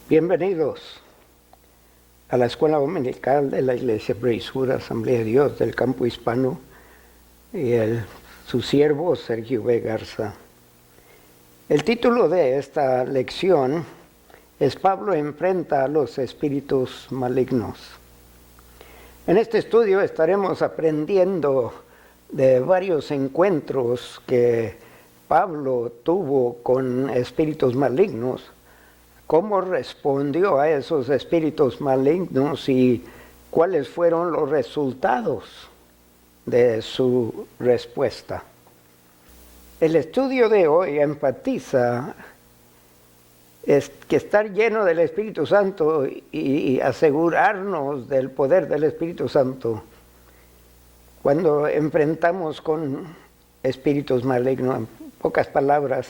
Bienvenidos a la Escuela Dominical de la Iglesia Braeswood, Asamblea de Dios del Campo Hispano, y su siervo Sergio B. Garza. El título de esta lección es Pablo enfrenta a los espíritus malignos. En este estudio estaremos aprendiendo de varios encuentros que Pablo tuvo con espíritus malignos, cómo respondió a esos espíritus malignos y cuáles fueron los resultados de su respuesta. El estudio de hoy enfatiza que estar lleno del Espíritu Santo y asegurarnos del poder del Espíritu Santo cuando enfrentamos con espíritus malignos. En pocas palabras,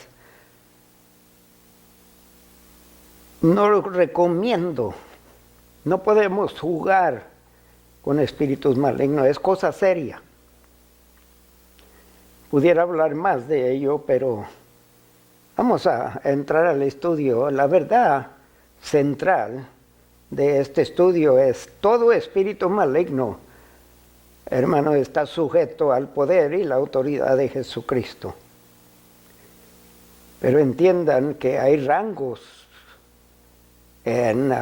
no lo recomiendo. No podemos jugar con espíritus malignos, es cosa seria. Pudiera hablar más de ello, pero vamos a entrar al estudio. La verdad central de este estudio es: todo espíritu maligno, hermano, está sujeto al poder y la autoridad de Jesucristo. Pero entiendan que hay rangos en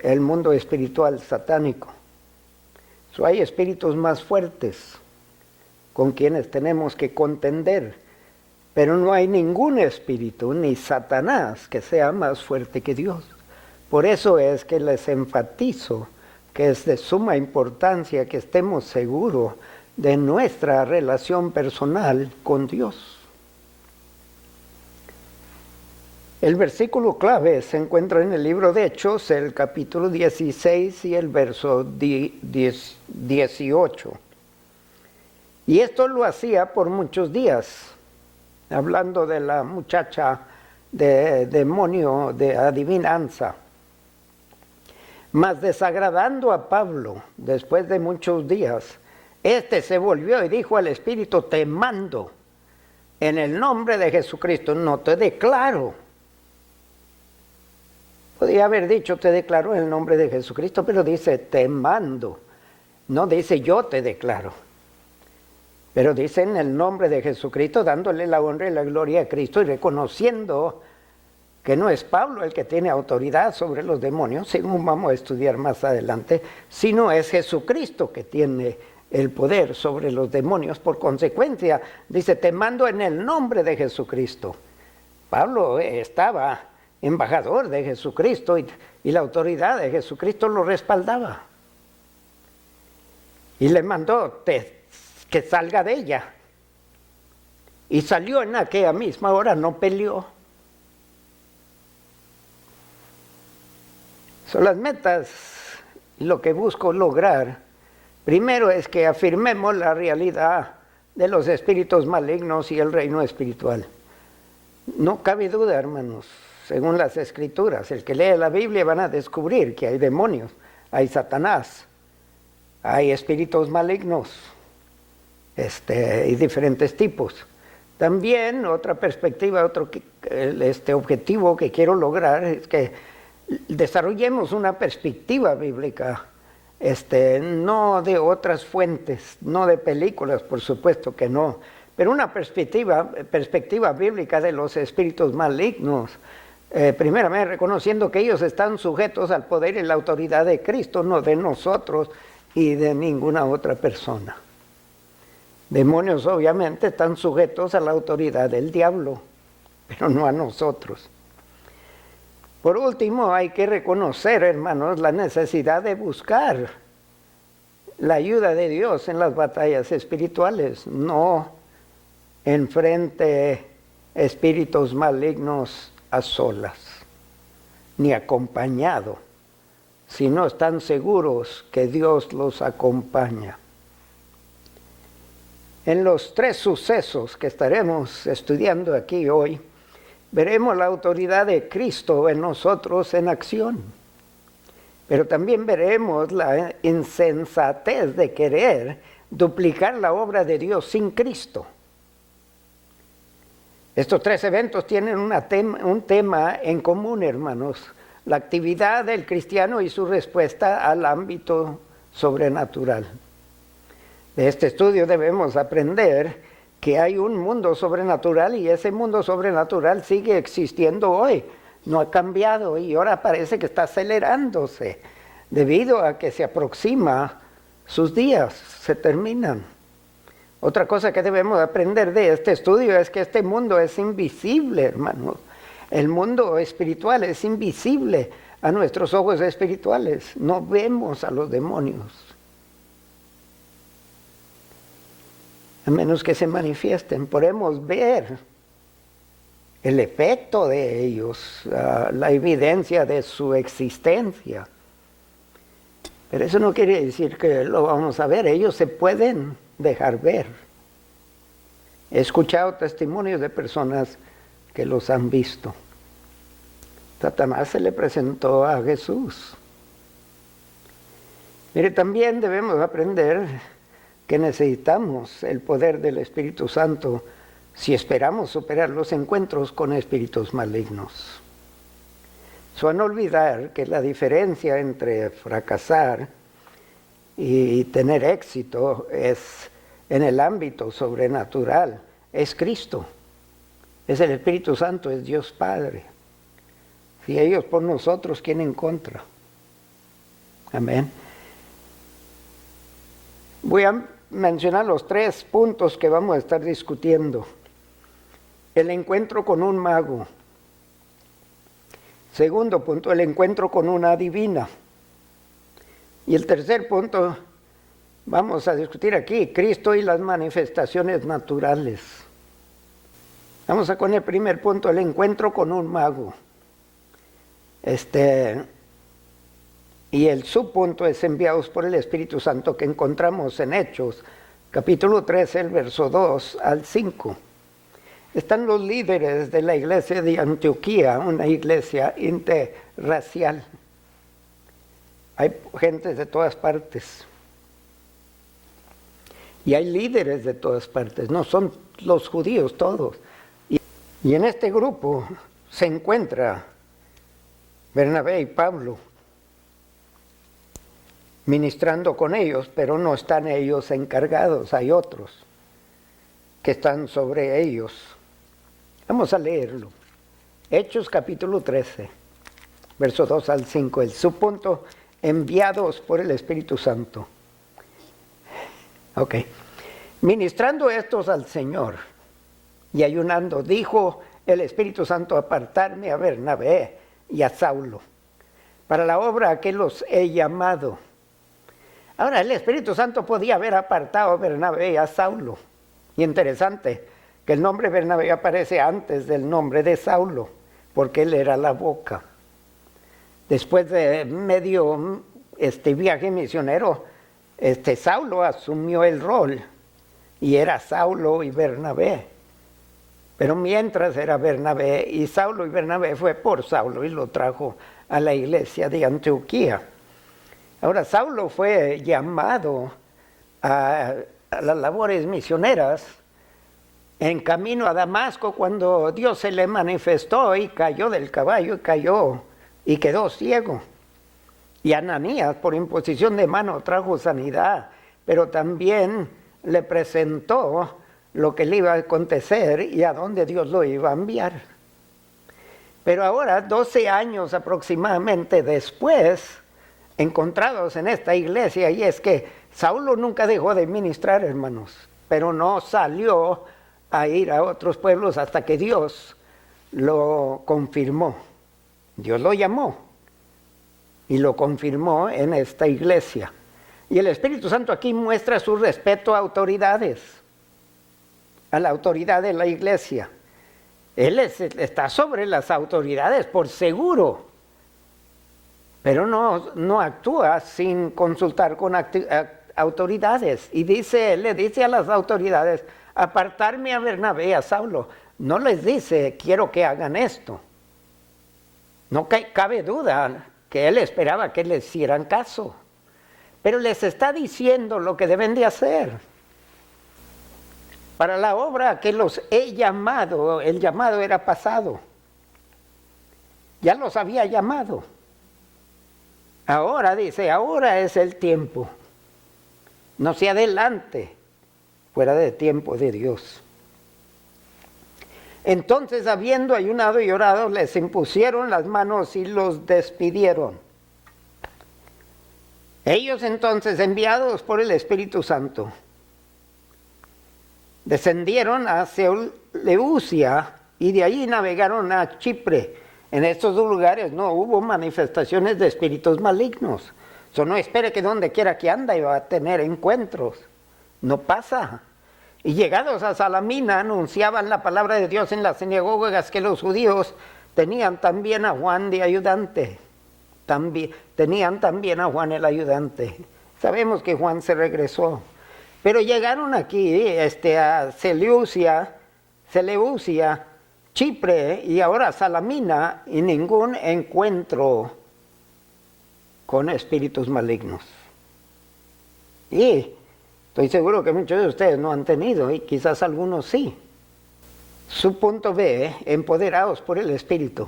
el mundo espiritual satánico. Hay espíritus más fuertes con quienes tenemos que contender, pero no hay ningún espíritu, ni Satanás, que sea más fuerte que Dios. Por eso es que les enfatizo que es de suma importancia que estemos seguros de nuestra relación personal con Dios. El versículo clave se encuentra en el libro de Hechos, el capítulo 16 y el verso 18. Y esto lo hacía por muchos días, hablando de la muchacha de demonio de adivinanza. Mas desagradando a Pablo, después de muchos días, este se volvió y dijo al espíritu: te mando en el nombre de Jesucristo, no te declaro. Podría haber dicho te declaro en el nombre de Jesucristo, pero dice te mando. No dice yo te declaro. Pero dice en el nombre de Jesucristo, dándole la honra y la gloria a Cristo y reconociendo que no es Pablo el que tiene autoridad sobre los demonios, según vamos a estudiar más adelante, sino es Jesucristo que tiene el poder sobre los demonios. Por consecuencia, dice te mando en el nombre de Jesucristo. Pablo estaba embajador de Jesucristo y la autoridad de Jesucristo lo respaldaba. Y le mandó que salga de ella. Y salió en aquella misma hora, no peleó. Son las metas, lo que busco lograr. Primero es que afirmemos la realidad de los espíritus malignos y el reino espiritual. No cabe duda, hermanos. Según las Escrituras, el que lee la Biblia van a descubrir que hay demonios, hay Satanás, hay espíritus malignos, y diferentes tipos. También otra perspectiva, otro objetivo que quiero lograr es que desarrollemos una perspectiva bíblica, no de otras fuentes, no de películas, por supuesto que no, pero una perspectiva bíblica de los espíritus malignos. Primeramente reconociendo que ellos están sujetos al poder y la autoridad de Cristo, no de nosotros y de ninguna otra persona. Demonios obviamente están sujetos a la autoridad del diablo, pero no a nosotros. Por último, hay que reconocer, hermanos, la necesidad de buscar la ayuda de Dios en las batallas espirituales. No enfrente espíritus malignos a solas, ni acompañado, si no están seguros que Dios los acompaña. En los tres sucesos que estaremos estudiando aquí hoy, veremos la autoridad de Cristo en nosotros en acción, pero también veremos la insensatez de querer duplicar la obra de Dios sin Cristo. Estos tres eventos tienen un tema en común, hermanos. la actividad del cristiano y su respuesta al ámbito sobrenatural. De este estudio debemos aprender que hay un mundo sobrenatural y ese mundo sobrenatural sigue existiendo hoy. No ha cambiado y ahora parece que está acelerándose debido a que se aproxima sus días, se terminan. Otra cosa que debemos aprender de este estudio es que este mundo es invisible, hermanos. El mundo espiritual es invisible a nuestros ojos espirituales. No vemos a los demonios, a menos que se manifiesten. Podemos ver el efecto de ellos, la evidencia de su existencia. Pero eso no quiere decir que lo vamos a ver. Ellos se pueden dejar ver. He escuchado testimonios de personas que los han visto. Satanás se le presentó a Jesús. Mire, también debemos aprender que necesitamos el poder del Espíritu Santo si esperamos superar los encuentros con espíritus malignos. Suelen olvidar que la diferencia entre fracasar y tener éxito es en el ámbito sobrenatural. Es Cristo, es el Espíritu Santo, es Dios Padre. Si ellos por nosotros, ¿quién en contra? Amén. Voy a mencionar los 3 puntos que vamos a estar discutiendo. El encuentro con un mago. Segundo punto, el encuentro con una adivina. Y el tercer punto, vamos a discutir aquí, Cristo y las manifestaciones naturales. Vamos a con el primer punto, el encuentro con un mago. Y el subpunto es enviados por el Espíritu Santo que encontramos en Hechos, capítulo 13, el verso 2 al 5. Están los líderes de la iglesia de Antioquía, una iglesia interracial. Hay gente de todas partes. Y hay líderes de todas partes, no son los judíos todos. Y en este grupo se encuentra Bernabé y Pablo ministrando con ellos, pero no están ellos encargados, hay otros que están sobre ellos. Vamos a leerlo. Hechos capítulo 13, verso 2 al 5, el subpunto, enviados por el Espíritu Santo. Ok. Ministrando estos al Señor y ayunando, dijo el Espíritu Santo, apartarme a Bernabé y a Saulo para la obra a que los he llamado. Ahora, el Espíritu Santo podía haber apartado a Bernabé y a Saulo. Y interesante que el nombre Bernabé aparece antes del nombre de Saulo, porque él era la boca. Después de medio viaje misionero, Saulo asumió el rol y era Saulo y Bernabé. Pero mientras era Bernabé y Bernabé fue por Saulo y lo trajo a la iglesia de Antioquía. Ahora, Saulo fue llamado a las labores misioneras en camino a Damasco cuando Dios se le manifestó y cayó del caballo y quedó ciego. Y Ananías, por imposición de mano, trajo sanidad, pero también le presentó lo que le iba a acontecer y a dónde Dios lo iba a enviar. Pero ahora, 12 años aproximadamente después, encontrados en esta iglesia, y es que Saulo nunca dejó de ministrar, hermanos, pero no salió a ir a otros pueblos hasta que Dios lo confirmó. Dios lo llamó y lo confirmó en esta iglesia. Y el Espíritu Santo aquí muestra su respeto a autoridades, a la autoridad de la iglesia. Él está sobre las autoridades por seguro, pero no actúa sin consultar con autoridades. Y le dice a las autoridades, apartarme a Bernabé y a Saulo. No les dice, quiero que hagan esto. No cabe duda que él esperaba que les hicieran caso, pero les está diciendo lo que deben de hacer. Para la obra que los he llamado, el llamado era pasado. Ya los había llamado. Ahora dice, ahora es el tiempo. No se adelante fuera de tiempo de Dios. Entonces, habiendo ayunado y orado, les impusieron las manos y los despidieron. Ellos entonces, enviados por el Espíritu Santo, descendieron a Seleucia y de allí navegaron a Chipre. En estos dos lugares no hubo manifestaciones de espíritus malignos. No espere que donde quiera que anda iba a tener encuentros. No pasa. Y llegados a Salamina anunciaban la palabra de Dios en las sinagogas, que los judíos tenían también a Juan de ayudante. Tenían también a Juan el ayudante. Sabemos que Juan se regresó. Pero llegaron aquí a Seleucia, Chipre y ahora Salamina, y ningún encuentro con espíritus malignos. Y estoy seguro que muchos de ustedes no han tenido, y quizás algunos sí. Su punto B, empoderados por el Espíritu,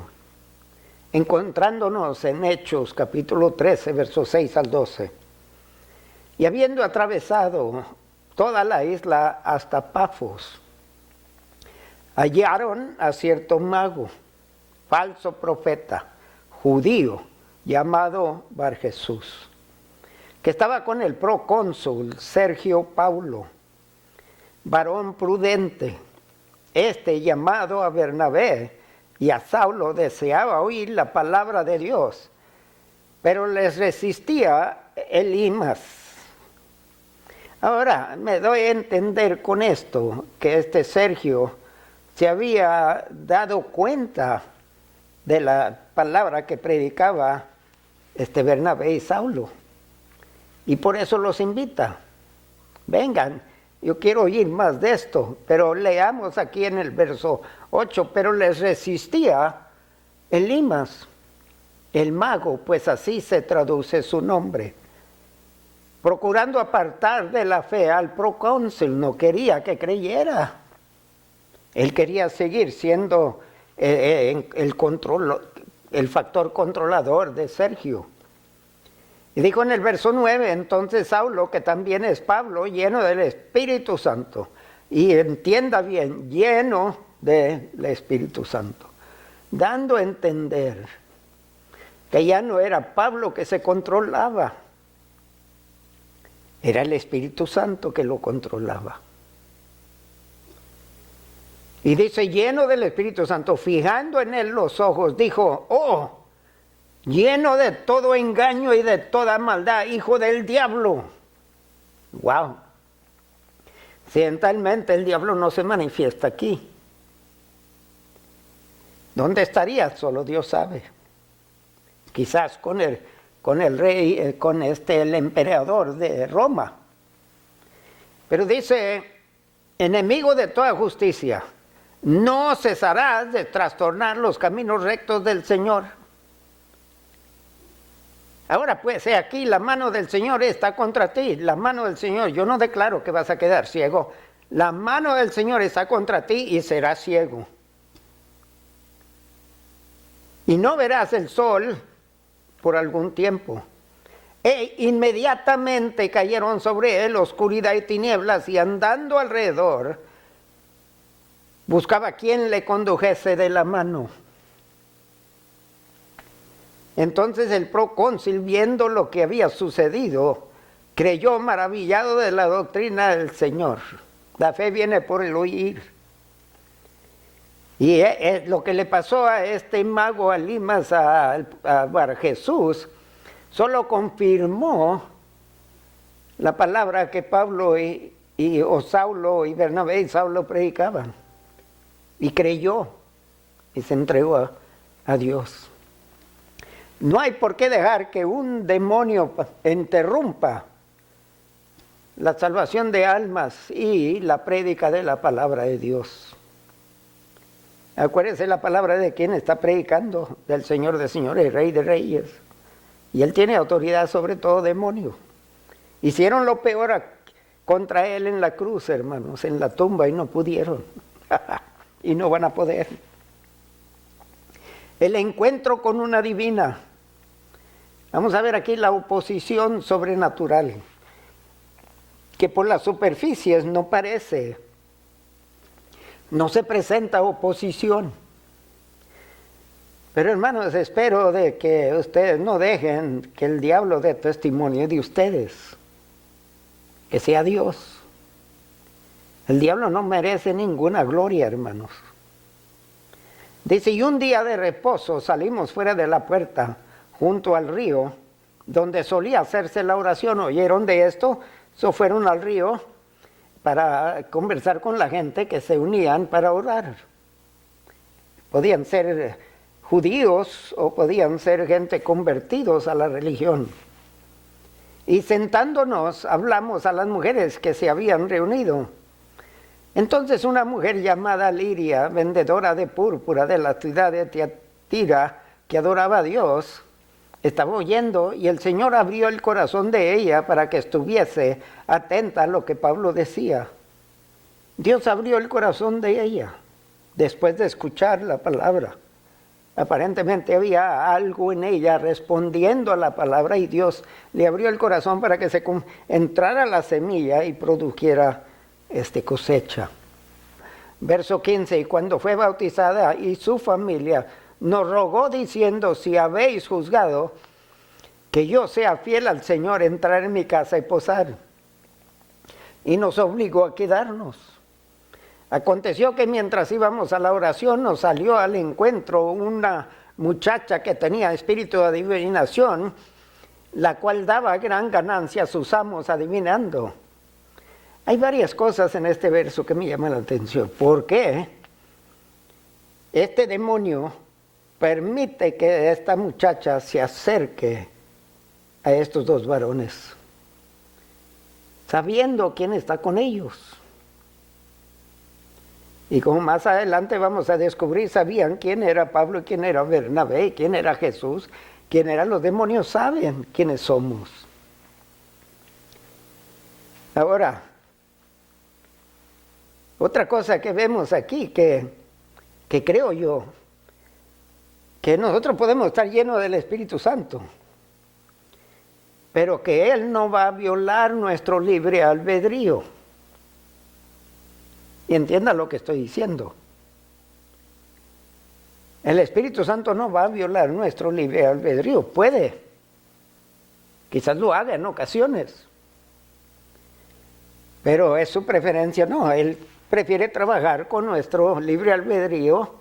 encontrándonos en Hechos capítulo 13, versos 6 al 12. Y habiendo atravesado toda la isla hasta Pafos, hallaron a cierto mago, falso profeta, judío, llamado Bar Jesús, que estaba con el procónsul Sergio Paulo, varón prudente. Llamado a Bernabé y a Saulo, deseaba oír la palabra de Dios, pero les resistía Elimas. Ahora, me doy a entender con esto que Sergio se había dado cuenta de la palabra que predicaba Bernabé y Saulo, y por eso los invita. Vengan, yo quiero oír más de esto. Pero leamos aquí en el verso 8, pero les resistía Elimas, el mago, pues así se traduce su nombre, procurando apartar de la fe al procónsul. No quería que creyera. Él quería seguir siendo el factor controlador de Sergio. Y dijo en el verso 9, entonces Saulo, que también es Pablo, lleno del Espíritu Santo, y entienda bien, lleno del Espíritu Santo, dando a entender que ya no era Pablo que se controlaba, era el Espíritu Santo que lo controlaba. Y dice, lleno del Espíritu Santo, fijando en él los ojos, dijo, oh, lleno de todo engaño y de toda maldad, hijo del diablo. Wow. Occidentalmente el diablo no se manifiesta aquí. ¿Dónde estaría? Solo Dios sabe. Quizás con el rey, el emperador de Roma. Pero dice, enemigo de toda justicia, no cesarás de trastornar los caminos rectos del Señor. Ahora pues, aquí la mano del Señor está contra ti. La mano del Señor, yo no declaro que vas a quedar ciego. La mano del Señor está contra ti y serás ciego. Y no verás el sol por algún tiempo. E inmediatamente cayeron sobre él oscuridad y tinieblas, y andando alrededor, buscaba quien le condujese de la mano. Entonces el procónsul, viendo lo que había sucedido, creyó maravillado de la doctrina del Señor. La fe viene por el oír. Y lo que le pasó a mago, a Elimas, a Bar Jesús, solo confirmó la palabra que Pablo o Saulo y Bernabé y Saulo predicaban. Y creyó y se entregó a Dios. No hay por qué dejar que un demonio interrumpa la salvación de almas y la prédica de la palabra de Dios. Acuérdense la palabra de quien está predicando, del Señor de señores, Rey de reyes. Y Él tiene autoridad sobre todo demonio. Hicieron lo peor contra Él en la cruz, hermanos, en la tumba, y no pudieron. Y no van a poder. El encuentro con una divina Vamos a ver aquí la oposición sobrenatural, que por las superficies no parece, no se presenta oposición. Pero hermanos, espero de que ustedes no dejen que el diablo dé testimonio de ustedes, que sea Dios. El diablo no merece ninguna gloria, hermanos. Dice, y un día de reposo salimos fuera de la puerta, junto al río, donde solía hacerse la oración. ¿Oyeron de esto? Fueron al río para conversar con la gente que se unían para orar. Podían ser judíos o podían ser gente convertidos a la religión. Y sentándonos hablamos a las mujeres que se habían reunido. Entonces una mujer llamada Lidia, vendedora de púrpura de la ciudad de Tiatira, que adoraba a Dios, estaba oyendo, y el Señor abrió el corazón de ella para que estuviese atenta a lo que Pablo decía. Dios abrió el corazón de ella después de escuchar la palabra. Aparentemente había algo en ella respondiendo a la palabra, y Dios le abrió el corazón para que se entrara la semilla y produjera cosecha. Verso 15, y cuando fue bautizada y su familia nos rogó diciendo, si habéis juzgado que yo sea fiel al Señor, entrar en mi casa y posar. Y nos obligó a quedarnos. Aconteció que mientras íbamos a la oración nos salió al encuentro una muchacha que tenía espíritu de adivinación, la cual daba gran ganancia a sus amos adivinando. Hay varias cosas en este verso que me llaman la atención. ¿Por qué este demonio permite que esta muchacha se acerque a estos dos varones, sabiendo quién está con ellos? Y como más adelante vamos a descubrir, sabían quién era Pablo, quién era Bernabé, quién era Jesús, quién eran los demonios, saben quiénes somos. Ahora, otra cosa que vemos aquí, que creo yo, que nosotros podemos estar llenos del Espíritu Santo, pero que Él no va a violar nuestro libre albedrío. Y entiendan lo que estoy diciendo. El Espíritu Santo no va a violar nuestro libre albedrío. Puede. Quizás lo haga en ocasiones. Pero es su preferencia, no. Él prefiere trabajar con nuestro libre albedrío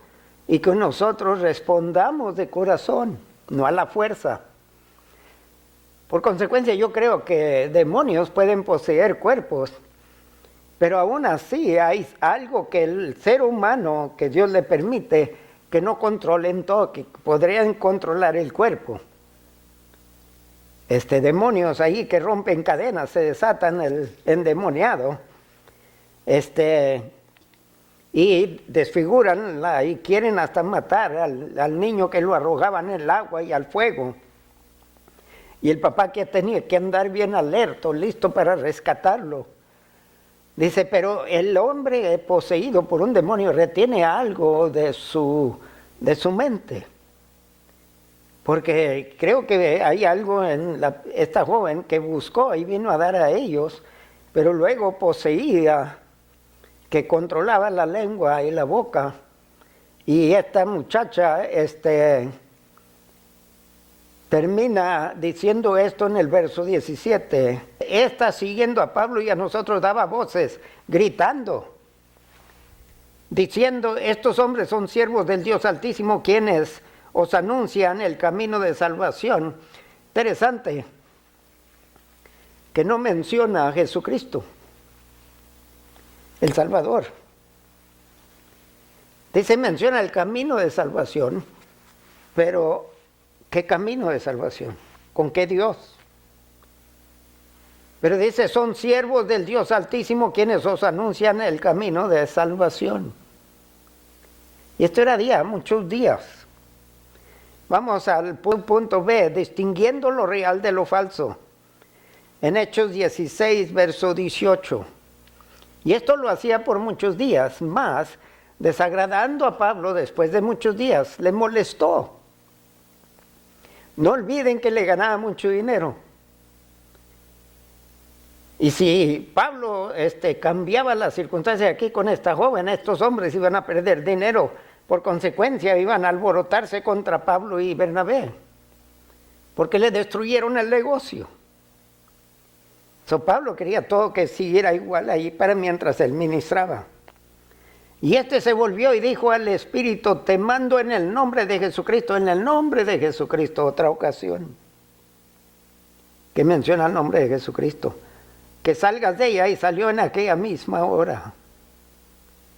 y que nosotros respondamos de corazón, no a la fuerza. Por consecuencia, yo creo que demonios pueden poseer cuerpos, pero aún así hay algo que el ser humano, que Dios le permite, que no controlen todo, que podrían controlar el cuerpo. Demonios ahí que rompen cadenas, se desatan el endemoniado, y desfiguran y quieren hasta matar al niño que lo arrojaban en el agua y al fuego. Y el papá que tenía que andar bien alerta, listo para rescatarlo. Dice, pero el hombre poseído por un demonio retiene algo de su mente. Porque creo que hay algo en esta joven que buscó y vino a dar a ellos, pero luego poseía, que controlaba la lengua y la boca. Y esta muchacha termina diciendo esto en el verso 17. Esta, siguiendo a Pablo y a nosotros, daba voces, gritando, diciendo, estos hombres son siervos del Dios Altísimo, quienes os anuncian el camino de salvación. Interesante que no menciona a Jesucristo, el Salvador. Dice, menciona el camino de salvación, pero ¿qué camino de salvación? ¿Con qué Dios? Pero dice, son siervos del Dios Altísimo quienes os anuncian el camino de salvación. Y esto era muchos días. Vamos al punto B, distinguiendo lo real de lo falso. En Hechos 16, verso 18. Y esto lo hacía por muchos días, más desagradando a Pablo después de muchos días, le molestó. No olviden que le ganaba mucho dinero. Y si Pablo cambiaba las circunstancias aquí con esta joven, estos hombres iban a perder dinero. Por consecuencia, iban a alborotarse contra Pablo y Bernabé, porque le destruyeron el negocio. Pablo quería todo que siguiera igual ahí para mientras él ministraba. Y se volvió y dijo al Espíritu: te mando en el nombre de Jesucristo, en el nombre de Jesucristo. Otra ocasión que menciona el nombre de Jesucristo. Que salgas de ella, y salió en aquella misma hora.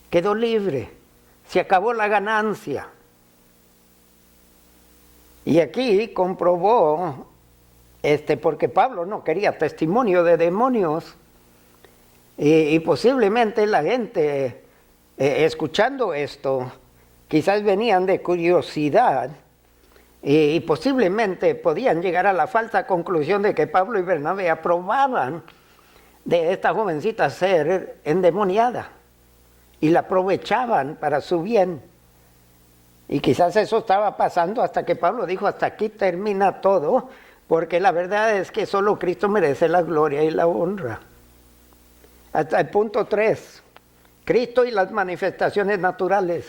Quedó libre, se acabó la ganancia. Y aquí comprobó, porque Pablo no quería testimonio de demonios, y posiblemente la gente escuchando esto, quizás venían de curiosidad, y posiblemente podían llegar a la falsa conclusión de que Pablo y Bernabé aprobaban de esta jovencita ser endemoniada y la aprovechaban para su bien. Y quizás eso estaba pasando hasta que Pablo dijo: hasta aquí termina todo, porque la verdad es que solo Cristo merece la gloria y la honra. Hasta el punto 3, Cristo y las manifestaciones naturales.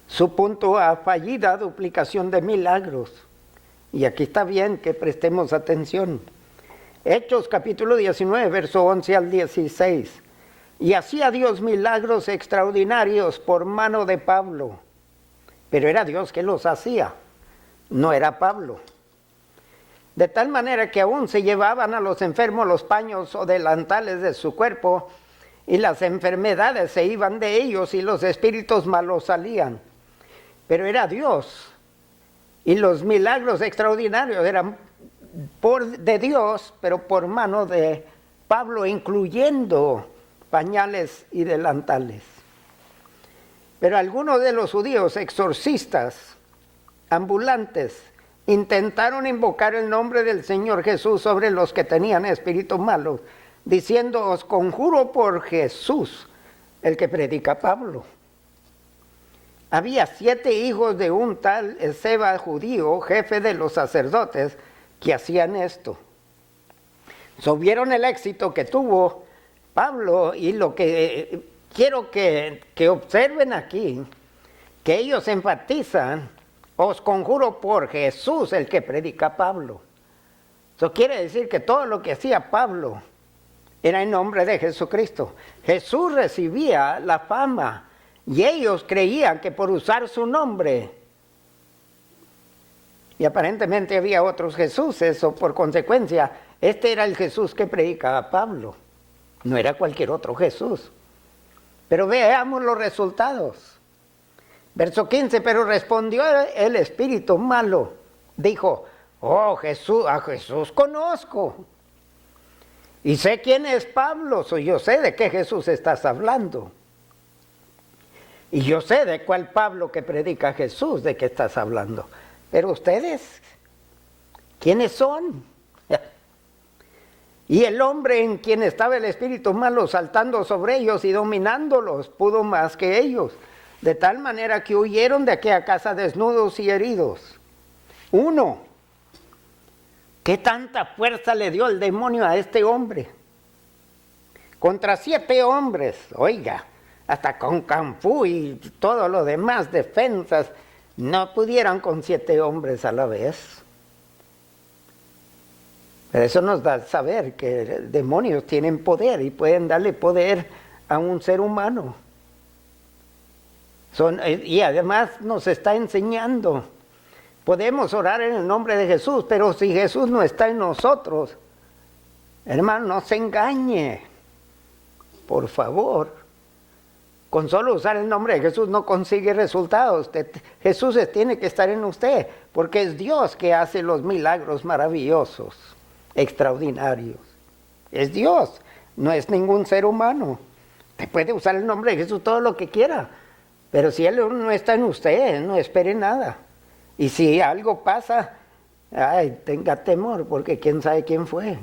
Su punto A, fallida duplicación de milagros. Y aquí está bien que prestemos atención. Hechos capítulo 19, verso 11 al 16. Y hacía Dios milagros extraordinarios por mano de Pablo. Pero era Dios que los hacía, no era Pablo. De tal manera que aún se llevaban a los enfermos los paños o delantales de su cuerpo, y las enfermedades se iban de ellos y los espíritus malos salían. Pero era Dios. Y los milagros extraordinarios eran de Dios, pero por mano de Pablo, incluyendo pañales y delantales. Pero algunos de los judíos exorcistas ambulantes intentaron invocar el nombre del Señor Jesús sobre los que tenían espíritus malos, diciendo: os conjuro por Jesús, el que predica Pablo. Había 7 hijos de un tal Esceva judío, jefe de los sacerdotes, que hacían esto. Vieron el éxito que tuvo Pablo, y lo que quiero que observen aquí, que ellos enfatizan: os conjuro por Jesús, el que predica Pablo. Eso quiere decir que todo lo que hacía Pablo era en nombre de Jesucristo. Jesús recibía la fama, y ellos creían que por usar su nombre, y aparentemente había otros Jesuses, o por consecuencia, este era el Jesús que predicaba Pablo, no era cualquier otro Jesús. Pero veamos los resultados. Verso 15, pero respondió el espíritu malo, dijo: oh Jesús, a Jesús conozco, y sé quién es Pablo, yo sé de qué Jesús estás hablando. Y yo sé de cuál Pablo que predica Jesús, de qué estás hablando. Pero ustedes, ¿quiénes son? Y el hombre en quien estaba el espíritu malo saltando sobre ellos y dominándolos, pudo más que ellos, de tal manera que huyeron de aquella casa desnudos y heridos. 1. ¿Qué tanta fuerza le dio el demonio a este hombre? Contra 7 hombres, oiga, hasta con kung fu y todo lo demás, defensas, no pudieran con 7 hombres a la vez. Pero eso nos da a saber que demonios tienen poder y pueden darle poder a un ser humano. Y además nos está enseñando, podemos orar en el nombre de Jesús, pero si Jesús no está en nosotros, hermano, no se engañe, por favor. Con solo usar el nombre de Jesús no consigue resultados. Jesús tiene que estar en usted, porque es Dios que hace los milagros maravillosos, extraordinarios. Es Dios, no es ningún ser humano. Usted puede usar el nombre de Jesús todo lo que quiera, pero si Él no está en usted, no espere nada. Y si algo pasa, tenga temor, porque quién sabe quién fue.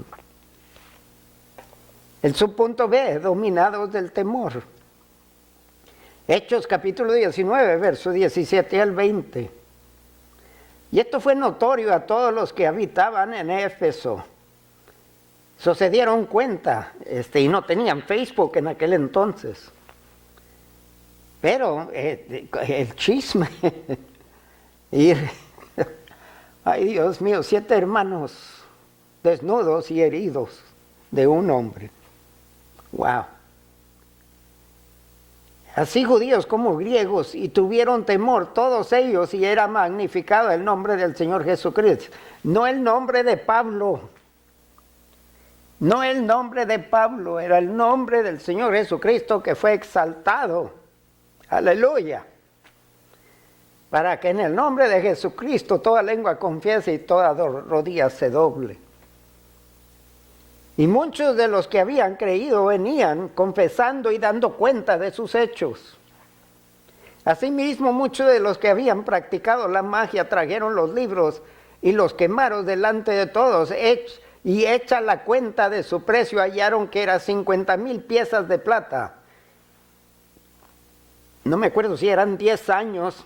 El subpunto B, dominados del temor. Hechos capítulo 19, verso 17 al 20. Y esto fue notorio a todos los que habitaban en Éfeso. Se dieron cuenta, y no tenían Facebook en aquel entonces. Pero el chisme, ay Dios mío, 7 hermanos desnudos y heridos de un hombre. Wow. Así judíos como griegos, y tuvieron temor todos ellos, y era magnificado el nombre del Señor Jesucristo. No el nombre de Pablo, no el nombre de Pablo, era el nombre del Señor Jesucristo que fue exaltado. Aleluya. Para que en el nombre de Jesucristo toda lengua confiese y toda rodilla se doble. Y muchos de los que habían creído venían confesando y dando cuenta de sus hechos. Asimismo, muchos de los que habían practicado la magia trajeron los libros y los quemaron delante de todos. Y hecha la cuenta de su precio, hallaron que era 50,000 piezas de plata. No me acuerdo si eran 10 años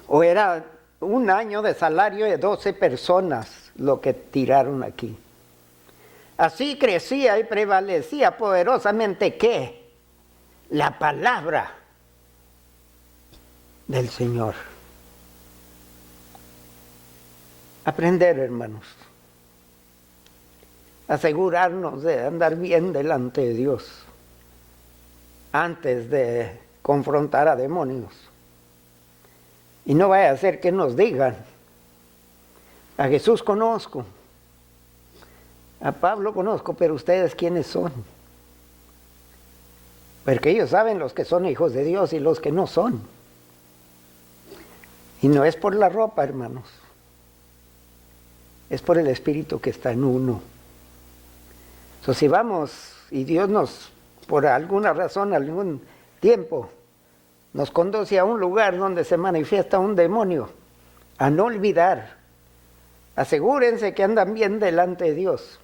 o era un año de salario de 12 personas lo que tiraron aquí. Así crecía y prevalecía poderosamente, ¿qué? La palabra del Señor. Aprender, hermanos. Asegurarnos de andar bien delante de Dios antes de confrontar a demonios. Y no vaya a ser que nos digan, a Jesús conozco, a Pablo conozco, pero ustedes ¿quiénes son? Porque ellos saben los que son hijos de Dios y los que no son. Y no es por la ropa, hermanos. Es por el Espíritu que está en uno. So, si vamos y Dios nos, por alguna razón, algún tiempo, nos conduce a un lugar donde se manifiesta un demonio, a no olvidar, asegúrense que andan bien delante de Dios.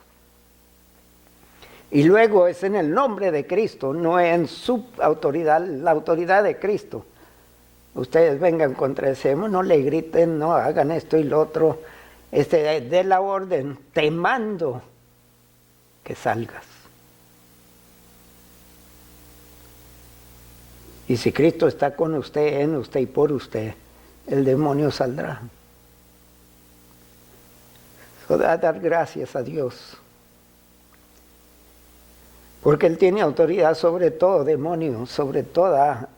Y luego es en el nombre de Cristo, no en su autoridad, la autoridad de Cristo. Ustedes vengan contra ese, no le griten, no hagan esto y lo otro, de la orden, te mando que salgas. Y si Cristo está con usted, en usted y por usted, el demonio saldrá. Dar gracias a Dios. Porque Él tiene autoridad sobre todo demonio, sobre todo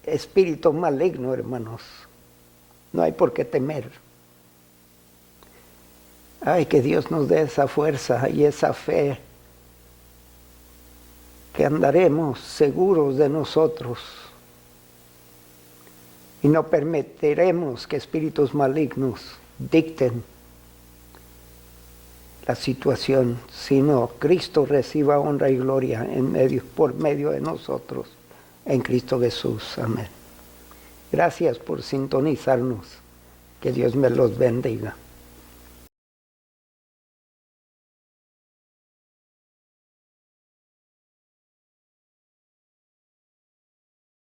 espíritu maligno, hermanos. No hay por qué temer. Ay, que Dios nos dé esa fuerza y esa fe, que andaremos seguros de nosotros y no permitiremos que espíritus malignos dicten la situación, sino Cristo reciba honra y gloria por medio de nosotros, en Cristo Jesús. Amén. Gracias por sintonizarnos. Que Dios me los bendiga.